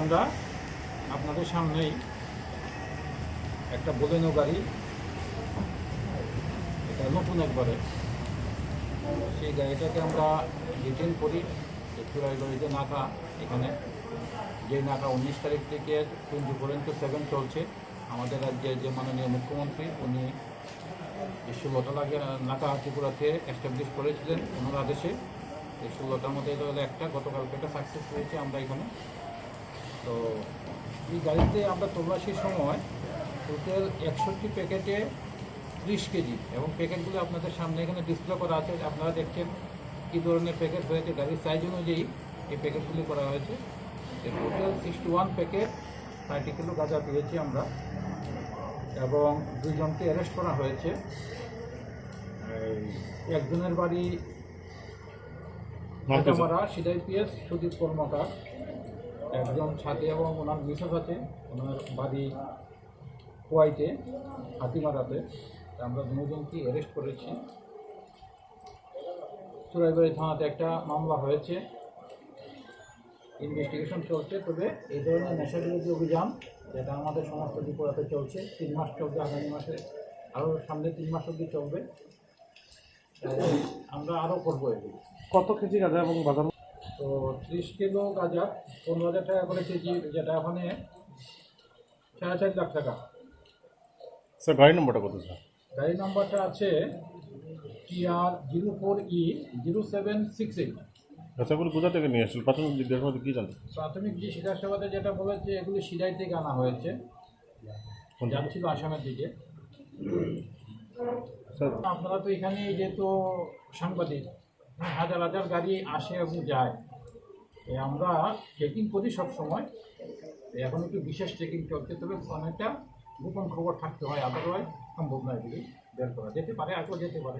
আমরা আপনাদের সামনেই একটা বোলেনো গাড়ি, এটা নতুন একবারে, সেই গাড়িটাকে আমরা ডিটেন করি। চুরাইবাড়িতে নাকা, এখানে যে নাকা 19 তারিখ থেকে 24/7 চলছে। আমাদের রাজ্যের যে মাননীয় মুখ্যমন্ত্রী, উনি 16টা নাকা ত্রিপুরাতে এস্টাবলিশ করেছিলেন ওনার আদেশে। এই 16টার মধ্যে হলে একটা গতকালকে একটা সাকসেস হয়েছে আমরা এখানে। তো এই গাড়িতে আমরা তল্লাশির সময় টোটাল 61 প্যাকেটে 30 কেজি, এবং প্যাকেটগুলো আপনাদের সামনে এখানে ডিসপ্লে করা আছে। আপনারা দেখছেন কী ধরনের প্যাকেট হয়েছে, গাড়ির সাইজ অনুযায়ী এই প্যাকেটগুলি করা হয়েছে। টোটাল 61 প্যাকেট 30 কিলো গাঁজা পেয়েছি আমরা, এবং 2 জনকে অ্যারেস্ট করা হয়েছে। একজনের বাড়ি মারা সিডাইপিএস সুদীপ কর্মকার, একজন ছাদে এবং ওনার মিসেস আছে, ওনার বাড়ি কোয়াইটে হাতিমারাতে। আমরা 2 জনকে অ্যারেস্ট করেছি। চুরাইবাড়ি থানাতে একটা মামলা হয়েছে, ইনভেস্টিগেশন চলছে। তবে এই ধরনের নেশাবিরোধী অভিযান, যেটা আমাদের সমস্ত ত্রিপুরাতে চলছে, 3 মাস চলবে, আগামী মাসে আরও সামনে 3 মাস অবধি চলবে। আমরা আরও করবো এগুলো। কত কেজি গাঁজা এবং বাজার? তো 30 কিলো গাঁজা 15,000 টাকা করে কেজি, যেটা ওখানে 4.5 লাখ টাকা। স্যার গাড়ি নম্বরটা কত স্যার? গাড়ি নম্বরটা আছে TR04E0768। গাঁজাগুলো কোথা থেকে নিয়ে আসছিল? প্রাথমিক জিজ্ঞাসাবাদে কী জানতে? প্রাথমিক যে জিজ্ঞাসাবাদে যেটা বলেছে, এগুলি সিডাই থেকে আনা হয়েছে, যাচ্ছিল আসামের দিকে। স্যার আপনারা তো এখানে যেহেতু সাংবাদিক, হাজার হাজার গাড়ি আসে এবং যায়, আমরা চেকিং করি সবসময়। এখন একটু বিশেষ চেকিং চলছে, তবে অনেকটা গোপন খবর থাকতে হয়, আদারওয়াইজ সম্ভব নয় এগুলি বের করা। যেতে পারে, আগেও যেতে পারে।